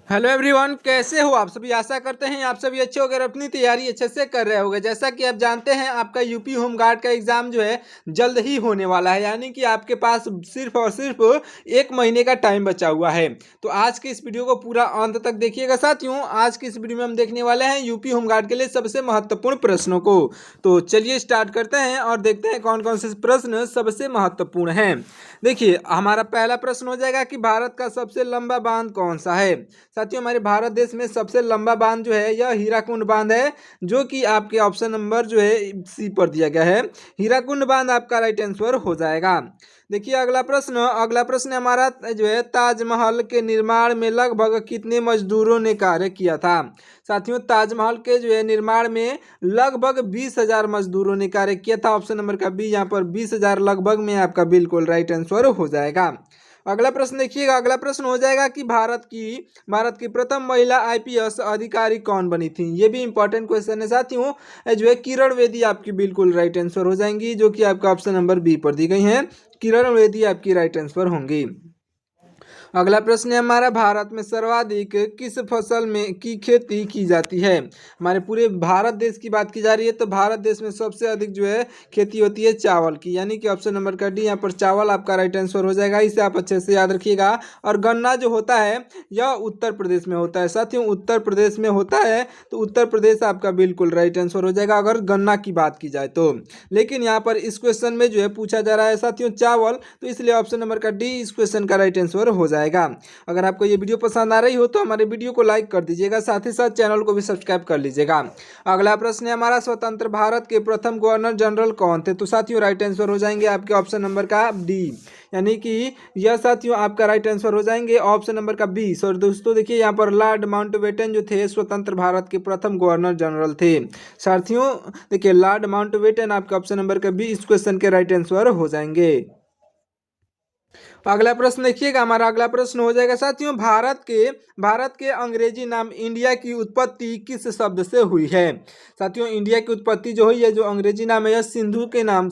Hello everyone, कैसे हो आप सभी। आशा करते हैं आप सभी अच्छे होकर अपनी तैयारी अच्छे से कर रहे होंगे। जैसा कि आप जानते हैं आपका यूपी होम गार्ड का एग्ज़ाम जो है जल्द ही होने वाला है, यानी कि आपके पास सिर्फ और सिर्फ 1 महीने का टाइम बचा हुआ है। तो आज के इस वीडियो को पूरा अंत तक देखिएगा साथियों। आज की इस वीडियो में हम देखने वाले हैं यूपी होम गार्ड के लिए सबसे महत्वपूर्ण प्रश्नों को। तो चलिए स्टार्ट करते हैं और देखते हैं कौन कौन से प्रश्न सबसे महत्वपूर्ण हैं। देखिए, हमारा पहला प्रश्न हो जाएगा कि भारत का सबसे लंबा बांध कौन सा है। साथियों, हमारे भारत देश में सबसे लंबा बांध जो है यह हीराकुंड बांध है, जो कि आपके ऑप्शन नंबर जो है सी पर दिया गया है। हीराकुंड बांध आपका राइट आंसर हो जाएगा। देखिए अगला प्रश्न हमारा जो है ताजमहल के निर्माण में लगभग कितने मजदूरों ने कार्य किया था। साथियों, ताजमहल के जो है निर्माण में लगभग 20,000 मजदूरों ने कार्य किया था। ऑप्शन नंबर का बी, यहाँ पर 20,000 लगभग में आपका बिल्कुल राइट आंसर हो जाएगा। अगला प्रश्न देखिएगा। अगला प्रश्न हो जाएगा कि भारत की प्रथम महिला आईपीएस अधिकारी कौन बनी थी। ये भी इंपॉर्टेंट क्वेश्चन है साथियों। जो है किरण बेदी आपकी बिल्कुल राइट आंसर हो जाएंगी, जो कि आपका ऑप्शन नंबर बी पर दी गई है। किरण बेदी आपकी राइट आंसर होंगी। अगला प्रश्न है हमारा, भारत में सर्वाधिक किस फसल में की खेती की जाती है। हमारे पूरे भारत देश की बात की जा रही है, तो भारत देश में सबसे अधिक जो है खेती होती है चावल की, यानी कि ऑप्शन नंबर का डी, यहाँ पर चावल आपका राइट आंसर हो जाएगा। इसे आप अच्छे से याद रखिएगा। और गन्ना जो होता है यह उत्तर प्रदेश में होता है साथियों, उत्तर प्रदेश में होता है, तो उत्तर प्रदेश आपका बिल्कुल राइट आंसर हो जाएगा अगर गन्ना की बात की जाए तो। लेकिन यहाँ पर इस क्वेश्चन में जो है पूछा जा रहा है साथियों चावल, तो इसलिए ऑप्शन नंबर का डी इस क्वेश्चन का राइट आंसर हो जाएगा। अगर आपको ये वीडियो पसंद आ रही हो तो हमारे वीडियो को लाइक कर दीजिएगा, साथ ही साथ चैनल को भी सब्सक्राइब कर लीजिएगा। अगला प्रश्न है हमारा, स्वतंत्र भारत के प्रथम गवर्नर जनरल कौन थे। तो साथियों राइट आंसर हो जाएंगे आपके ऑप्शन नंबर का डी, यानी कि यह साथियों आपका राइट आंसर हो जाएंगे ऑप्शन नंबर का 20। और दोस्तों देखिए यहाँ पर लॉर्ड माउंटबेटन जो थे स्वतंत्र भारत के प्रथम गवर्नर जनरल थे। साथियों देखिए लॉर्ड माउंटबेटन आपका ऑप्शन नंबर का 20 इस क्वेश्चन के राइट आंसर हो जाएंगे। अगला प्रश्न देखिएगा। हमारा अगला प्रश्न हो जाएगा साथियों, भारत के अंग्रेजी नाम इंडिया की उत्पत्ति किस शब्द से हुई है। साथियों इंडिया की उत्पत्ति जो हुई है, जो अंग्रेजी नाम है, यह सिंधु के नाम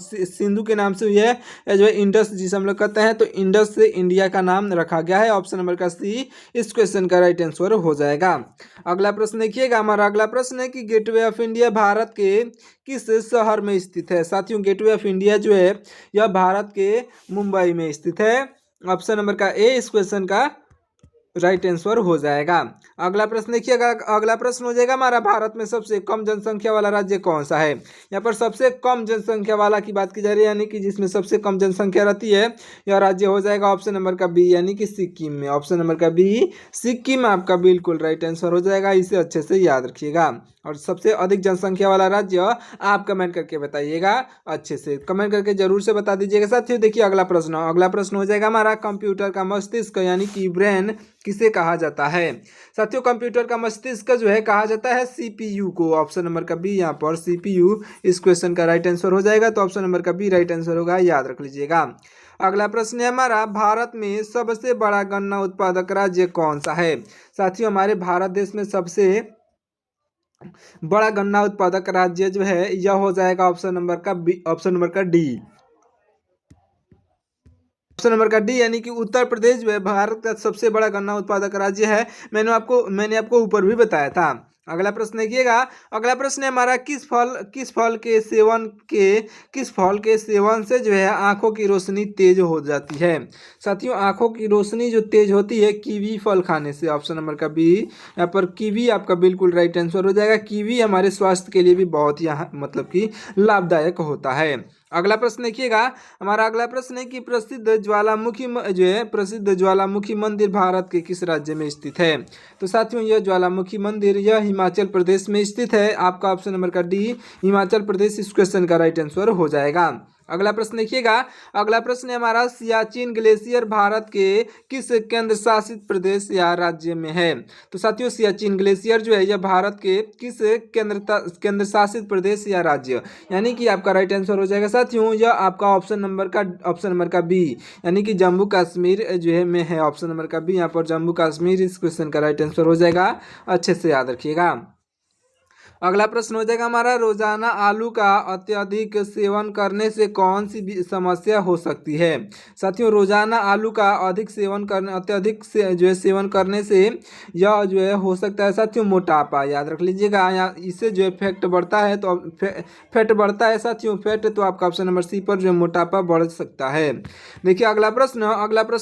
से हुई है। यह जो है इंडस जिसे हम लोग कहते हैं, तो इंडस से इंडिया का नाम रखा गया है। ऑप्शन नंबर का सी इस क्वेश्चन का राइट आंसर हो जाएगा। अगला प्रश्न देखिएगा। हमारा अगला प्रश्न है कि गेटवे ऑफ इंडिया भारत के किस शहर में स्थित है। साथियों गेटवे ऑफ इंडिया जो है यह भारत के मुंबई में स्थित है। ऑप्शन नंबर का ए इस क्वेश्चन का राइट आंसर हो जाएगा। अगला प्रश्न देखिएगा। अगला प्रश्न हो जाएगा हमारा, भारत में सबसे कम जनसंख्या वाला राज्य कौन सा है। यहाँ पर सबसे कम जनसंख्या वाला की बात की जा रही है, यानी कि जिसमें सबसे कम जनसंख्या रहती है, यह राज्य हो जाएगा ऑप्शन नंबर का बी, यानी कि सिक्किम में। ऑप्शन नंबर का बी सिक्किम आपका बिल्कुल राइट आंसर हो जाएगा। इसे अच्छे से याद रखिएगा। और सबसे अधिक जनसंख्या वाला राज्य आप कमेंट करके बताइएगा, अच्छे से कमेंट करके जरूर से बता दीजिएगा साथियों। देखिए अगला प्रश्न हो जाएगा हमारा, कंप्यूटर का मस्तिष्क यानी कि ब्रेन किसे कहा जाता है। साथियों कंप्यूटर का मस्तिष्क जो है कहा जाता है सीपीयू को। ऑप्शन नंबर का बी, यहाँ पर सीपीयू इस क्वेश्चन का राइट आंसर हो जाएगा। तो ऑप्शन नंबर का बी राइट आंसर होगा, याद रख लीजिएगा। अगला प्रश्न है हमारा, भारत में सबसे बड़ा गन्ना उत्पादक राज्य कौन सा है। साथियों हमारे भारत देश में सबसे बड़ा गन्ना उत्पादक राज्य जो है यह हो जाएगा ऑप्शन नंबर का डी। ऑप्शन नंबर का डी, यानी कि उत्तर प्रदेश जो है भारत का सबसे बड़ा गन्ना उत्पादक राज्य है। मैंने आपको ऊपर भी बताया था। अगला प्रश्न देखिएगा। अगला प्रश्न है हमारा, किस फल के सेवन से जो है आंखों की रोशनी तेज हो जाती है। साथियों आंखों की रोशनी जो तेज होती है कीवी फल खाने से। ऑप्शन नंबर का बी, यहाँ पर कीवी आपका बिल्कुल राइट आंसर हो जाएगा। कीवी हमारे स्वास्थ्य के लिए भी बहुत ही मतलब कि लाभदायक होता है। अगला प्रश्न देखिएगा। हमारा अगला प्रश्न है कि प्रसिद्ध ज्वालामुखी मंदिर भारत के किस राज्य में स्थित है। तो साथियों यह ज्वालामुखी मंदिर यह हिमाचल प्रदेश में स्थित है। आपका ऑप्शन नंबर का डी हिमाचल प्रदेश इस क्वेश्चन का राइट आंसर हो जाएगा। अगला प्रश्न देखिएगा। अगला प्रश्न है हमारा, सियाचिन ग्लेशियर भारत के किस केंद्र शासित प्रदेश या राज्य में है। तो साथियों सियाचिन ग्लेशियर जो है यह भारत के किस केंद्र शासित प्रदेश या राज्य, यानी कि आपका राइट आंसर हो जाएगा साथियों यह आपका ऑप्शन नंबर का बी, यानी कि जम्मू कश्मीर जो है में है। ऑप्शन नंबर का बी, यहाँ पर जम्मू कश्मीर इस क्वेश्चन का राइट आंसर हो जाएगा। अच्छे से याद रखिएगा। अगला प्रश्न हो जाएगा हमारा, रोजाना आलू का अत्यधिक सेवन करने से कौन सी समस्या हो सकती है। साथियों, रोजाना आलू का अत्यधिक से जो है सेवन करने से यह जो है हो सकता है साथियों मोटापा। याद रख लीजिएगा, यहाँ इससे जो है फैट बढ़ता है, तो फैट बढ़ता है साथियों, फैट, तो आपका ऑप्शन नंबर सी पर जो है मोटापा बढ़ सकता है। देखिए अगला प्रश्न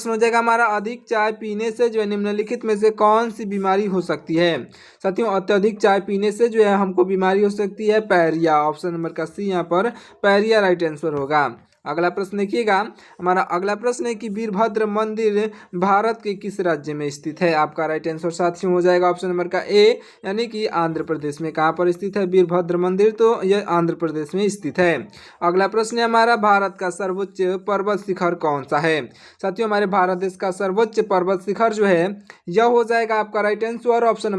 हो जाएगा हमारा, अधिक चाय पीने से जो है निम्नलिखित में से कौन सी बीमारी हो सकती है। साथियों, अत्यधिक चाय पीने से जो है हमको बीमारी हो सकती है पैरिया। ऑप्शन नंबर का सी यहाँ पर पैरिया राइट आंसर होगा। अगला प्रश्न देखिएगा, हमारा अगला प्रश्न है कि वीरभद्र मंदिर भारत के किस राज्य में स्थित है। आपका राइट आंसर साथियों हो जाएगा ऑप्शन नंबर का ए, यानी कि आंध्र प्रदेश में। कहाँ पर स्थित है वीरभद्र मंदिर, तो यह आंध्र प्रदेश में स्थित है। अगला प्रश्न है हमारा, भारत का सर्वोच्च पर्वत शिखर कौन सा है। साथियों, हमारे भारत देश का सर्वोच्च पर्वत शिखर जो है यह हो जाएगा आपका राइट आंसर ऑप्शन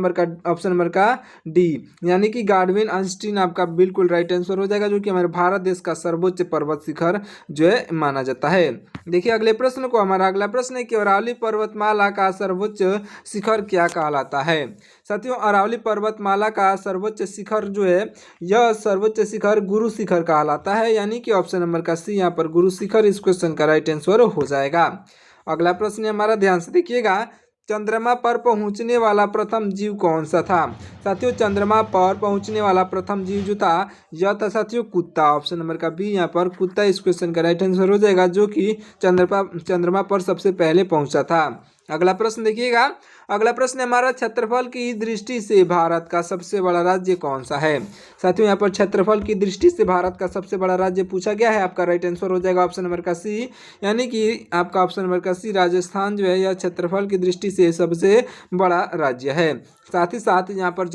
नंबर का डी, यानी कि गार्डविन आइंस्टीन आपका बिल्कुल राइट आंसर हो जाएगा, जो कि हमारे भारत देश का सर्वोच्च पर्वत शिखर जो है माना जाता है। देखिए अगले प्रश्न को, हमारा अगला प्रश्न है कि अरावली पर्वतमाला का सर्वोच्च शिखर क्या कहलाता है। साथियों, अरावली पर्वतमाला का सर्वोच्च शिखर जो है यह सर्वोच्च शिखर गुरु शिखर कहलाता है, यानी कि ऑप्शन नंबर का सी यहाँ पर गुरु शिखर इस क्वेश्चन का राइट आंसर हो जाएगा। अगला प्रश्न है हमारा, ध्यान से देखिएगा, चंद्रमा पर पहुंचने वाला प्रथम जीव कौन सा था। साथियों, चंद्रमा पर पहुंचने वाला प्रथम जीव जो था यह था साथियों कुत्ता। ऑप्शन नंबर का बी यहाँ पर कुत्ता इस क्वेश्चन का राइट आंसर हो जाएगा, जो कि चंद्रमा पर सबसे पहले पहुंचा था। अगला प्रश्न देखिएगा, अगला प्रश्न हमारा, क्षेत्रफल की दृष्टि से भारत का सबसे बड़ा राज्य कौन सा है। साथियों, यहाँ पर क्षेत्रफल की दृष्टि से भारत का सबसे बड़ा राज्य पूछा गया है। आपका राइट आंसर हो जाएगा ऑप्शन नंबर का सी, यानी कि आपका ऑप्शन नंबर का सी राजस्थान जो है यह क्षेत्रफल की दृष्टि से सबसे बड़ा राज्य है। साथ ही साथ यहाँ पर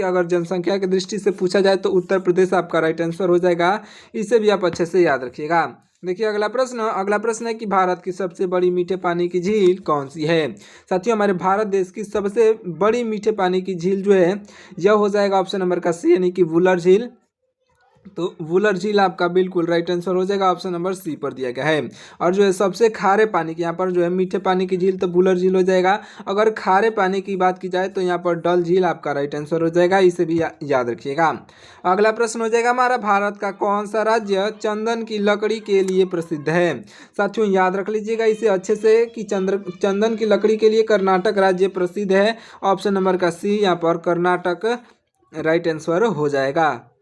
अगर जनसंख्या की दृष्टि से पूछा जाए तो उत्तर प्रदेश आपका राइट आंसर हो जाएगा। इसे भी आप अच्छे से याद रखिएगा। देखिए अगला प्रश्न है कि भारत की सबसे बड़ी मीठे पानी की झील कौन सी है। साथियों, हमारे भारत देश की सबसे बड़ी मीठे पानी की झील जो है यह हो जाएगा ऑप्शन नंबर का सी, यानी कि वुलर झील। तो वुलर झील आपका बिल्कुल राइट आंसर हो जाएगा, ऑप्शन नंबर सी पर दिया गया है। और जो है सबसे खारे पानी की, यहाँ पर जो है मीठे पानी की झील तो वुलर झील हो जाएगा। अगर खारे पानी की बात की जाए तो यहाँ पर डल झील आपका राइट आंसर हो जाएगा, इसे भी याद रखिएगा। अगला प्रश्न हो जाएगा हमारा, भारत का कौन सा राज्य चंदन की लकड़ी के लिए प्रसिद्ध है। साथियों, याद रख लीजिएगा इसे अच्छे से कि चंदन की लकड़ी के लिए कर्नाटक राज्य प्रसिद्ध है। ऑप्शन नंबर का सी यहाँ पर कर्नाटक राइट आंसर हो जाएगा।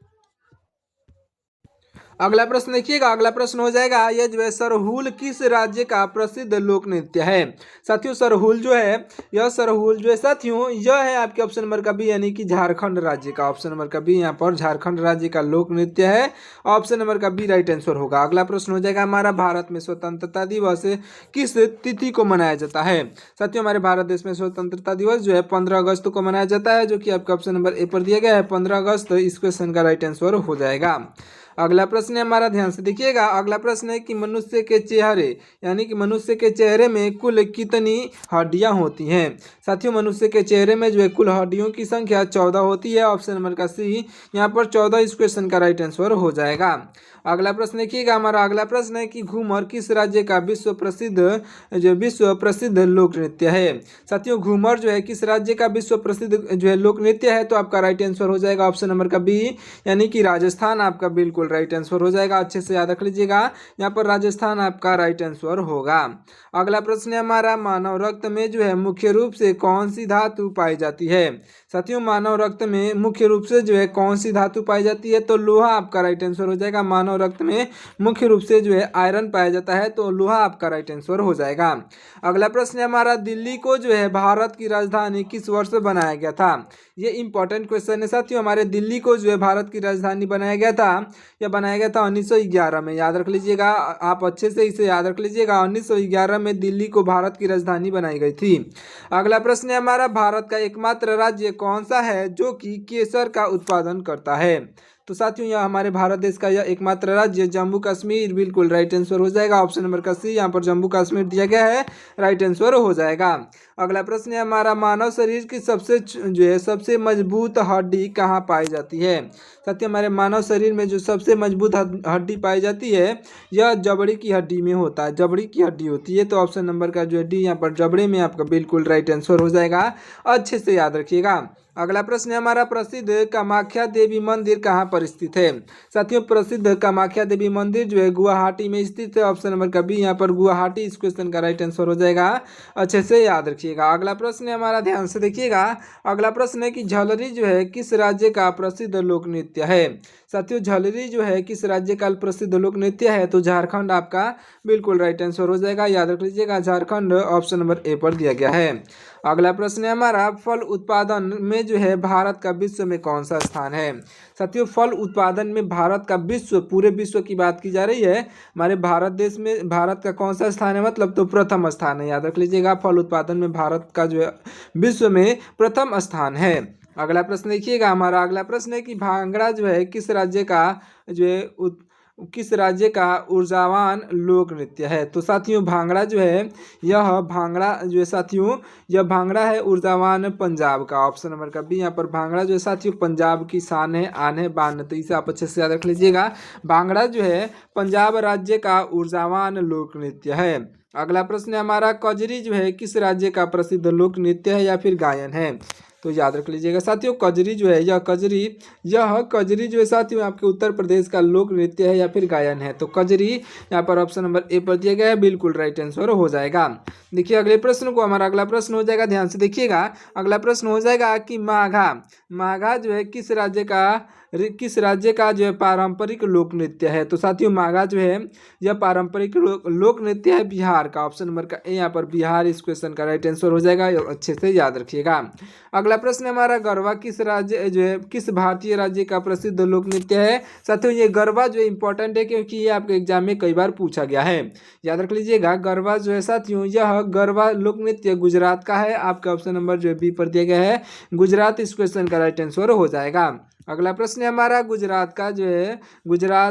अगला प्रश्न देखिएगा, अगला प्रश्न हो जाएगा, यह जो है सरहुल किस राज्य का प्रसिद्ध लोक नृत्य है। साथियों, सरहुल जो है साथियों यह है आपके ऑप्शन नंबर का बी, यानी कि झारखंड राज्य का। ऑप्शन नंबर का बी यहाँ पर झारखंड राज्य का लोक नृत्य है। ऑप्शन नंबर का बी राइट आंसर होगा। अगला प्रश्न हो जाएगा हमारा, भारत में स्वतंत्रता दिवस किस तिथि को मनाया जाता है। साथियों, हमारे भारत देश में स्वतंत्रता दिवस जो है 15 अगस्त को मनाया जाता है, जो कि आपका ऑप्शन नंबर ए पर दिया गया है 15 अगस्त। इस क्वेश्चन का राइट आंसर हो जाएगा। अगला प्रश्न है हमारा, ध्यान से देखिएगा, अगला प्रश्न है कि मनुष्य के चेहरे, यानी कि मनुष्य के चेहरे में कुल कितनी हड्डियां होती हैं। साथियों, मनुष्य के चेहरे में जो है कुल हड्डियों की संख्या 14 होती है। ऑप्शन नंबर का सी यहाँ पर 14 इस क्वेश्चन का राइट आंसर हो जाएगा। अगला प्रश्न देखिएगा, हमारा अगला प्रश्न है कि घूमर किस राज्य का विश्व प्रसिद्ध लोक नृत्य है। साथियों, घूमर जो है किस राज्य का विश्व प्रसिद्ध जो है लोक नृत्य है, तो आपका राइट आंसर हो जाएगा ऑप्शन नंबर का बी, यानी कि राजस्थान आपका बिल्कुल राइट आंसर हो जाएगा। अच्छे से याद रख लीजिएगा, यहाँ पर राजस्थान आपका राइट आंसर होगा। अगला प्रश्न है हमारा, मानव रक्त में जो है मुख्य रूप से कौन सी धातु पाई जाती है। साथियों, मानव रक्त में मुख्य रूप से जो है कौन सी धातु पाई जाती है, तो लोहा आपका राइट आंसर हो जाएगा। मानव रक्त में मुख्य रूप से जो है आयरन पाया जाता है, तो लोहा आपका राइट आंसर हो जाएगा। अगला प्रश्न है हमारा, दिल्ली को जो है भारत की राजधानी किस वर्ष बनाया गया था। ये इंपॉर्टेंट क्वेश्चन है साथियों। हमारे दिल्ली को जो है भारत की राजधानी बनाया गया था, यह बनाया गया था 1911 में। याद रख लीजिएगा, आप अच्छे से इसे याद रख लीजिएगा, 1911 में दिल्ली को भारत की राजधानी बनाई गई थी। अगला प्रश्न है हमारा, भारत का एकमात्र राज्य कौन सा है जो कि केसर का उत्पादन करता है। तो साथियों, यह हमारे भारत देश का यह एकमात्र राज्य जम्मू कश्मीर बिल्कुल राइट आंसर हो जाएगा। ऑप्शन नंबर का सी यहाँ पर जम्मू कश्मीर दिया गया है, राइट आंसर हो जाएगा। अगला प्रश्न है हमारा, मानव शरीर की सबसे मजबूत हड्डी कहाँ पाई जाती है। साथियों, हमारे मानव शरीर में जो सबसे मजबूत हड्डी पाई जाती है यह जबड़े की हड्डी में होता है, जबड़े की हड्डी होती है। तो ऑप्शन नंबर का जो डी यहाँ पर जबड़े में आपका बिल्कुल राइट आंसर हो जाएगा। अच्छे से याद रखिएगा। अगला प्रश्न है हमारा, प्रसिद्ध कामाख्या देवी मंदिर कहाँ पर स्थित है। साथियों प्रसिद्ध कामाख्या देवी मंदिर जो है गुवाहाटी में स्थित है। ऑप्शन नंबर का बी यहाँ पर गुवाहाटी इस क्वेश्चन का राइट आंसर हो जाएगा। अच्छे से याद रखिएगा। अगला प्रश्न है हमारा, ध्यान से देखिएगा। अगला प्रश्न है कि झलरी जो है किस राज्य का प्रसिद्ध लोक नृत्य है। साथियों झलरी जो है किस राज्य का प्रसिद्ध लोक नृत्य है, तो झारखंड आपका बिल्कुल राइट आंसर हो जाएगा। याद रख लीजिएगा, झारखंड ऑप्शन नंबर ए पर दिया गया है। अगला प्रश्न है हमारा, फल उत्पादन में जो है भारत का विश्व में कौन सा स्थान है। साथियों फल उत्पादन में भारत का पूरे विश्व की बात की जा रही है, हमारे भारत देश में भारत का कौन सा स्थान है, मतलब तो प्रथम स्थान है। याद रख लीजिएगा, फल उत्पादन में भारत का जो है विश्व में प्रथम स्थान है। अगला प्रश्न देखिएगा हमारा, अगला प्रश्न है कि भांगड़ा जो है किस राज्य का जो है किस राज्य का ऊर्जावान लोक नृत्य है। तो साथियों भांगड़ा जो है यह भांगड़ा है ऊर्जावान पंजाब का। ऑप्शन नंबर का बी यहाँ पर भांगड़ा जो है साथियों पंजाब की शान है, आन है, बान है। तो इसे आप अच्छे से याद रख लीजिएगा, भांगड़ा जो है पंजाब राज्य का ऊर्जावान लोक नृत्य है। अगला प्रश्न है हमारा, कजरी जो है किस राज्य का प्रसिद्ध लोक नृत्य है या फिर गायन है। तो याद रख लीजिएगा साथियों, कजरी जो है यह कजरी जो है साथियों आपके उत्तर प्रदेश का लोक नृत्य है या फिर गायन है। तो कजरी यहाँ पर ऑप्शन नंबर ए पर दिया गया है, बिल्कुल राइट आंसर हो जाएगा। देखिए अगले प्रश्न को, हमारा अगला प्रश्न हो जाएगा, ध्यान से देखिएगा। अगला प्रश्न हो जाएगा कि माघा जो है किस राज्य का जो है पारंपरिक लोक नृत्य है। तो साथियों माघा जो है यह पारंपरिक लोक नृत्य है बिहार का। ऑप्शन नंबर का ए यहाँ पर बिहार इस क्वेश्चन का राइट आंसर हो जाएगा। अच्छे से याद रखिएगा। अगला प्रश्न हमारा, गरबा किस राज्य जो है किस भारतीय राज्य का प्रसिद्ध लोक नृत्य है। साथियों ये गरबा जो है इंपॉर्टेंट है, क्योंकि ये आपके एग्जाम में कई बार पूछा गया है। याद रख लीजिएगा, गरबा जो है साथियों यह गरबा लोक नृत्य गुजरात का है। आपका ऑप्शन नंबर जो है बी पर दिया गया है, गुजरात इस क्वेश्चन का राइट आंसर हो जाएगा। अगला प्रश्न है हमारा, गुजरात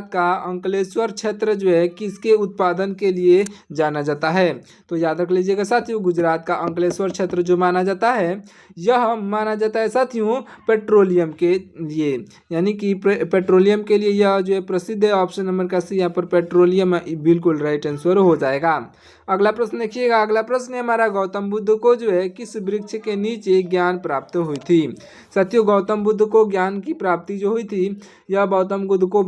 का अंकलेश्वर क्षेत्र जो है किसके उत्पादन के लिए जाना जाता है। तो याद रख लीजिएगा साथियों, गुजरात का अंकलेश्वर क्षेत्र जो माना जाता है, यह माना जाता है साथियों पेट्रोलियम के लिए, यानी कि पेट्रोलियम के लिए यह जो है प्रसिद्ध है। ऑप्शन नंबर का सी यहाँ पर पेट्रोलियम बिल्कुल राइट आंसर हो जाएगा। अगला प्रश्न देखिएगा, अगला प्रश्न है हमारा, गौतम बुद्ध को जो है किस वृक्ष के नीचे ज्ञान प्राप्त हुई थी। साथियों गौतम बुद्ध को ज्ञान की प्राप्ति जो हुई थी, यह गौतम बुद्ध को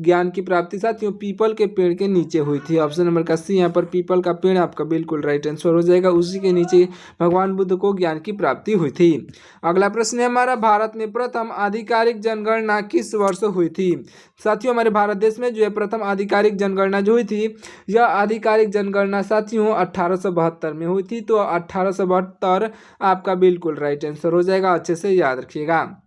ज्ञान की प्राप्ति साथियों पीपल के पेड़ के नीचे हुई थी। ऑप्शन नंबर का सी यहाँ पर पीपल का पेड़ आपका बिल्कुल राइट आंसर हो जाएगा, उसी के नीचे भगवान बुद्ध को ज्ञान की प्राप्ति हुई थी। अगला प्रश्न है हमारा, भारत में प्रथम आधिकारिक जनगणना किस वर्ष हुई थी। साथियों हमारे भारत देश में जो है प्रथम आधिकारिक जनगणना जो हुई थी, यह आधिकारिक जनगणना साथियों 1872 में हुई थी। तो 1872 आपका बिल्कुल राइट आंसर हो जाएगा। अच्छे से याद रखिएगा।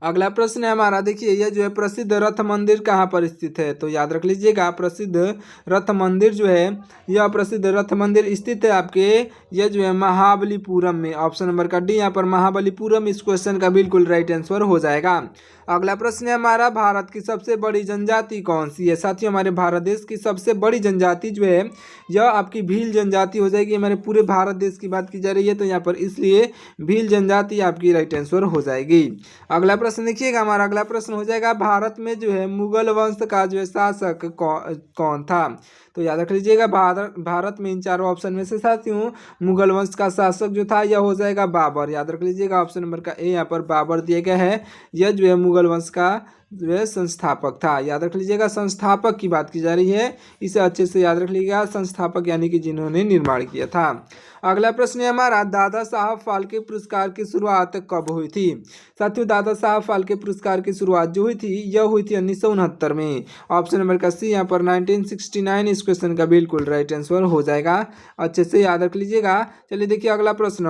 अगला प्रश्न है हमारा, देखिए यह जो है प्रसिद्ध रथ मंदिर कहाँ पर स्थित है। तो याद रख लीजिएगा, प्रसिद्ध रथ मंदिर जो है यह प्रसिद्ध रथ मंदिर स्थित है आपके यह जो है महाबलीपुरम में। ऑप्शन नंबर का डी यहाँ पर महाबलीपुरम इस क्वेश्चन का बिल्कुल राइट आंसर हो जाएगा। अगला प्रश्न है हमारा, भारत की सबसे बड़ी जनजाति कौन सी है। साथियों हमारे भारत देश की सबसे बड़ी जनजाति जो है यह आपकी भील जनजाति हो जाएगी। हमारे पूरे भारत देश की बात की जा रही है, तो यहाँ पर इसलिए भील जनजाति आपकी राइट आंसर हो जाएगी। अगला प्रश्न देखिएगा, हमारा अगला प्रश्न हो जाएगा, भारत में जो है मुगल वंश का जो है शासक कौन था। तो याद रख लीजिएगा, भारत में इन चारों ऑप्शन में से साथियों मुगल वंश का शासक जो था यह हो जाएगा बाबर। याद रख लीजिएगा, ऑप्शन नंबर का ए यहाँ पर बाबर दिया गया है। यह जो है मुगल वंश का जो है संस्थापक था। याद रख लीजिएगा, संस्थापक की बात की जा रही है, इसे अच्छे से याद रख लीजिएगा, संस्थापक यानी कि जिन्होंने निर्माण किया था। अगला प्रश्न है हमारा, दादा साहब फाल्के पुरस्कार की शुरुआत कब हुई थी। साथियों दादा साहब फाल्के पुरस्कार की शुरुआत जो हुई थी यह हुई थी 1969 में। ऑप्शन नंबर का सी यहाँ पर 1969 इस क्वेश्चन का बिल्कुल राइट आंसर हो जाएगा। अच्छे से याद रख लीजिएगा। चलिए देखिए अगला प्रश्न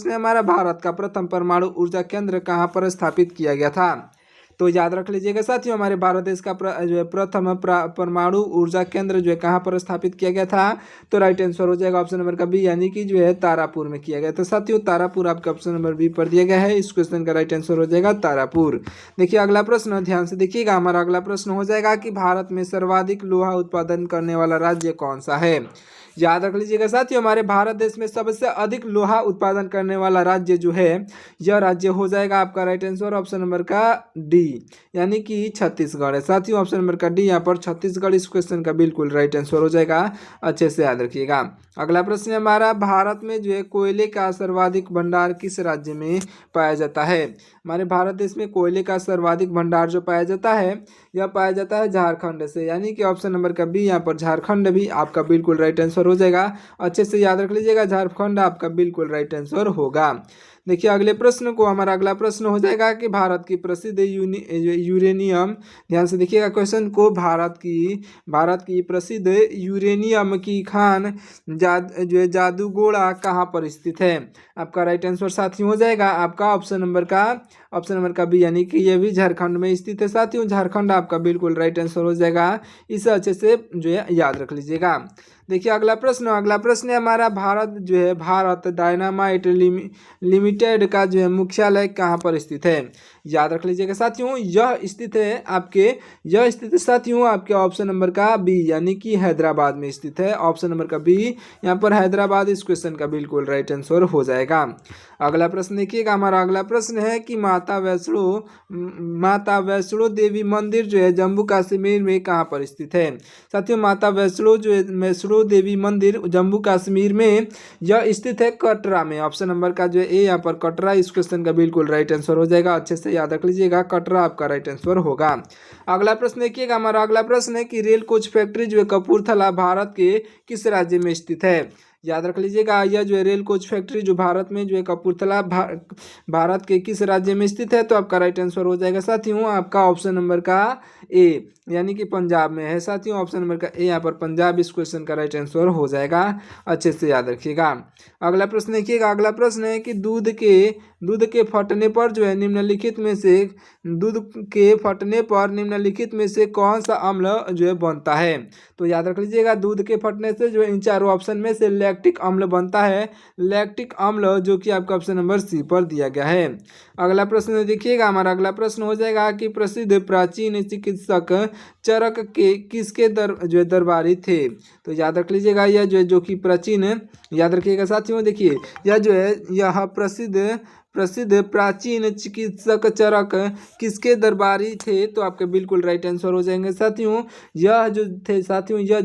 है हमारा, भारत का प्रथम परमाणु ऊर्जा केंद्र कहाँ पर स्थापित किया गया था। तो याद रख लीजिएगा साथियों, हमारे भारत देश का जो है प्रथम परमाणु ऊर्जा केंद्र जो है कहाँ पर स्थापित किया गया था। तो राइट आंसर हो जाएगा ऑप्शन नंबर का बी, यानी कि जो है तारापुर में किया गया। तो साथियों तारापुर आपका ऑप्शन नंबर बी पर दिया गया है, इस क्वेश्चन का राइट आंसर हो जाएगा तारापुर। देखिए अगला प्रश्न ध्यान से देखिएगा, हमारा अगला प्रश्न हो जाएगा कि भारत में सर्वाधिक लोहा उत्पादन करने वाला राज्य कौन सा है। याद रख लीजिएगा साथियों, हमारे भारत देश में सबसे अधिक लोहा उत्पादन करने वाला राज्य जो है, यह राज्य हो जाएगा आपका राइट आंसर ऑप्शन नंबर का डी, यानी कि छत्तीसगढ़ है साथियों। ऑप्शन नंबर का डी यहाँ पर छत्तीसगढ़ इस क्वेश्चन का बिल्कुल राइट आंसर हो जाएगा, अच्छे से याद रखिएगा। अगला प्रश्न है हमारा, भारत में जो है कोयले का सर्वाधिक भंडार किस राज्य में पाया जाता है? हमारे भारत देश में कोयले का सर्वाधिक भंडार जो पाया जाता है, यह पाया जाता है झारखंड से, यानी कि ऑप्शन नंबर का बी यहाँ पर झारखंड भी आपका बिल्कुल राइट आंसर हो जाएगा। अच्छे से याद रख लीजिएगा, झारखंड आपका बिल्कुल राइट आंसर होगा। देखिए अगले प्रश्न को, हमारा अगला प्रश्न हो जाएगा कि भारत की प्रसिद्ध यूरेनियम, ध्यान से देखिएगा क्वेश्चन को, भारत की प्रसिद्ध यूरेनियम की खान जो है जादूगोड़ा कहाँ पर स्थित है? आपका राइट आंसर साथियों हो जाएगा आपका ऑप्शन नंबर का बी, यानी कि यह भी झारखंड में स्थित है साथियों। झारखंड आपका बिल्कुल राइट आंसर हो जाएगा, इसे अच्छे से जो है याद रख लीजिएगा। देखिए अगला प्रश्न है हमारा, भारत डायनामाइट लिमिटेड का जो है मुख्यालय कहाँ पर स्थित है? याद रख लीजिएगा साथियों, यह स्थित है साथियों आपके ऑप्शन नंबर का बी, यानी कि हैदराबाद में स्थित है। ऑप्शन नंबर का बी यहाँ पर हैदराबाद इस क्वेश्चन का बिल्कुल राइट आंसर हो जाएगा। अगला प्रश्न देखिएगा, हमारा अगला प्रश्न है कि माता वैष्णो देवी मंदिर जो है जम्मू कश्मीर में कहाँ पर स्थित है? साथियों माता वैष्णो देवी मंदिर जम्मू कश्मीर में यह स्थित है कटरा में। ऑप्शन नंबर का जो है ए यहाँ पर कटरा इस क्वेश्चन का बिल्कुल राइट आंसर हो जाएगा, अच्छे से याद रख लीजिएगा, कटरा आपका राइट आंसर होगा। अगला प्रश्न देखिएगा, हमारा अगला प्रश्न है कि रेल कोच फैक्ट्री जो है कपूरथला भारत के किस राज्य में स्थित है? याद रख लीजिएगा, यह जो है रेल कोच फैक्ट्री जो भारत में जो है कपूरथला भारत के किस राज्य में स्थित है? तो आपका राइट आंसर हो जाएगा साथियों आपका ऑप्शन नंबर का ए, यानी कि पंजाब में है साथियों। ऑप्शन नंबर का ए यहाँ पर पंजाब इस क्वेश्चन का राइट आंसर हो जाएगा, अच्छे से याद रखिएगा। अगला प्रश्न देखिएगा, अगला प्रश्न है कि दूध के फटने पर जो है निम्नलिखित में से कौन सा अम्ल जो है बनता है? तो याद रख लीजिएगा, दूध के फटने से जो इन चारों ऑप्शन में से लैक्टिक अम्ल बनता है, लैक्टिक अम्ल, जो कि आपका ऑप्शन नंबर सी पर दिया गया है। अगला प्रश्न देखिएगा, हमारा अगला प्रश्न हो जाएगा कि प्रसिद्ध प्राचीन चिकित्सक चरक के किसके दरबारी थे? तो याद रख लीजिएगा, यह जो कि प्राचीन, याद रखिएगा साथियों, देखिए यह प्रसिद्ध प्राचीन चिकित्सक चरक किसके दरबारी थे? तो आपके बिल्कुल राइट आंसर हो जाएंगे साथियों, यह जो थे साथियों यह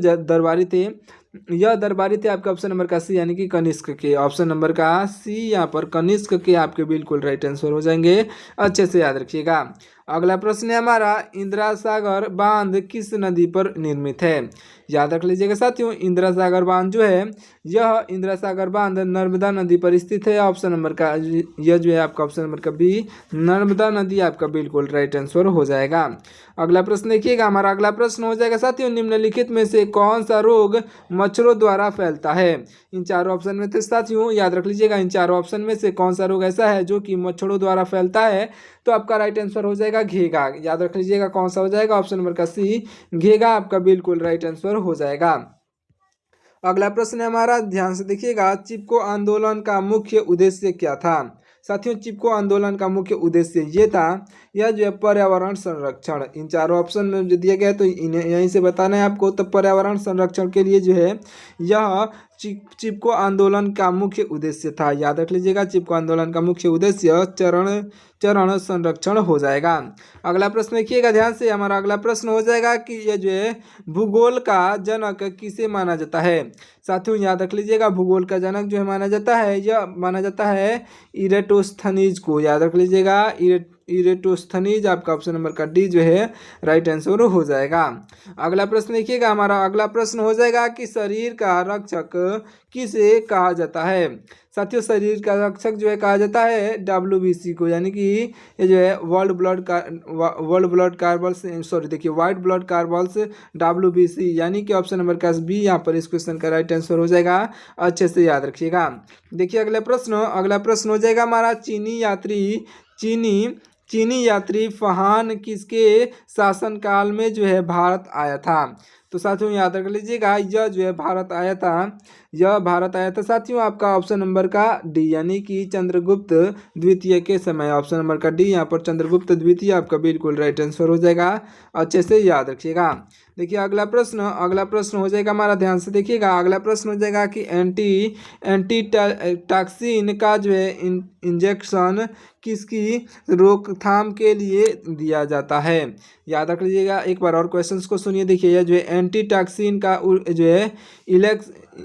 दरबारी थे आपके ऑप्शन नंबर का सी, यानी कि कनिष्क के। ऑप्शन नंबर का सी यहाँ पर कनिष्क के आपके बिल्कुल राइट आंसर हो जाएंगे, अच्छे से याद रखिएगा। अगला प्रश्न है हमारा, इंदिरा सागर बांध किस नदी पर निर्मित है? याद रख लीजिएगा साथियों, इंदिरा सागर बांध जो है, यह इंदिरा सागर बांध नर्मदा नदी पर स्थित है। ऑप्शन नंबर का यह जो है आपका ऑप्शन नंबर का बी, नर्मदा नदी आपका बिल्कुल राइट आंसर हो जाएगा। अगला प्रश्न देखिएगा, हमारा अगला प्रश्न हो जाएगा साथियों, निम्नलिखित में से कौन सा रोग मच्छरों द्वारा फैलता है? इन चारों ऑप्शन में थे साथियों, याद रख लीजिएगा, इन चारों ऑप्शन में से कौन सा रोग ऐसा है जो कि मच्छरों द्वारा फैलता है? तो आपका राइट आंसर हो जाएगा घेगा। याद रख लीजिएगा कौन सा हो जाएगा, ऑप्शन नंबर का सी, घेगा आपका बिल्कुल राइट आंसर हो जाएगा। अगला प्रश्न है हमारा, ध्यान से देखिएगा, चिपको आंदोलन का मुख्य उद्देश्य क्या था? साथियों चिपको आंदोलन का मुख्य उद्देश्य ये था, यह जो है पर्यावरण संरक्षण, इन चारों ऑप्शन में जो दिया गया है तो इन्हें यहीं से बताना है आपको। तो पर्यावरण संरक्षण के लिए जो है यह चिपको आंदोलन का मुख्य उद्देश्य था। याद रख लीजिएगा, चिपको आंदोलन का मुख्य उद्देश्य चरण संरक्षण हो जाएगा। अगला प्रश्न देखिएगा ध्यान से, हमारा अगला प्रश्न हो जाएगा कि यह जो है भूगोल का जनक किसे माना जाता है? साथियों याद रख लीजिएगा, भूगोल का जनक जो है माना जाता है, यह माना जाता है इरेटोस्थनीज को। याद रख लीजिएगा, इरेटोस्थनीज आपका ऑप्शन नंबर का डी जो है राइट आंसर हो जाएगा। अगला प्रश्न देखिएगा, हमारा अगला प्रश्न हो जाएगा कि शरीर का रक्षक किसे कहा जाता है? साथियों शरीर का रक्षक जो है कहा जाता है WBC को, यानी कि ये जो है वाइट ब्लड कार्बल्स WBC, यानी कि ऑप्शन नंबर का बी यहाँ पर इस क्वेश्चन का राइट आंसर हो जाएगा, अच्छे से याद रखिएगा। देखिए अगला प्रश्न हो जाएगा हमारा, चीनी यात्री फहान किसके शासनकाल में जो है भारत आया था? तो साथियों याद रख लीजिएगा, यह जो है भारत आया था, यह भारत आया था साथियों आपका ऑप्शन नंबर का डी, यानी कि चंद्रगुप्त द्वितीय के समय। ऑप्शन नंबर का डी यहाँ पर चंद्रगुप्त द्वितीय आपका बिल्कुल राइट आंसर हो जाएगा। अच्छे से याद रखिएगा। देखिए अगला प्रश्न हो जाएगा हमारा, ध्यान से देखिएगा। अगला प्रश्न हो जाएगा कि एंटी टॉक्सिन का जो है इंजेक्शन किसकी रोकथाम के लिए दिया जाता है। याद रख लीजिएगा, एक बार और क्वेश्चंस को सुनिए। देखिए यह जो है एंटी टॉक्सिन का जो है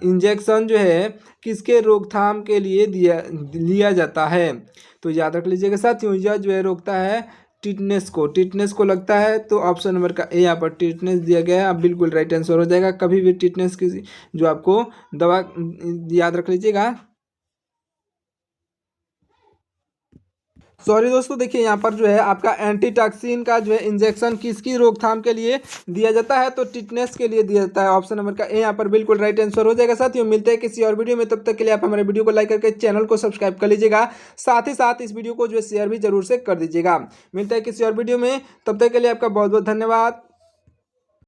इंजेक्शन जो है किसके रोकथाम के लिए लिया जाता है। तो याद रख लीजिएगा साथियों, यह जो है रोकता है टिटनेस को लगता है। तो ऑप्शन नंबर का ए यहाँ पर टिटनेस दिया गया है, अब बिल्कुल राइट आंसर हो जाएगा। कभी भी टिटनेस की जो आपको दवा याद रख लीजिएगा। सॉरी दोस्तों, देखिए यहाँ पर जो है आपका एंटीटॉक्सिन का जो है इंजेक्शन किसकी रोकथाम के लिए दिया जाता है, तो टिटनेस के लिए दिया जाता है। ऑप्शन नंबर का ए यहाँ पर बिल्कुल राइट आंसर हो जाएगा। साथियों मिलते हैं किसी और वीडियो में, तब तक के लिए आप हमारे वीडियो को लाइक करके चैनल को सब्सक्राइब कर लीजिएगा। साथ ही साथ इस वीडियो को जो है शेयर भी जरूर से कर दीजिएगा। मिलते हैं किसी और वीडियो में, तब तक के लिए आपका बहुत बहुत धन्यवाद।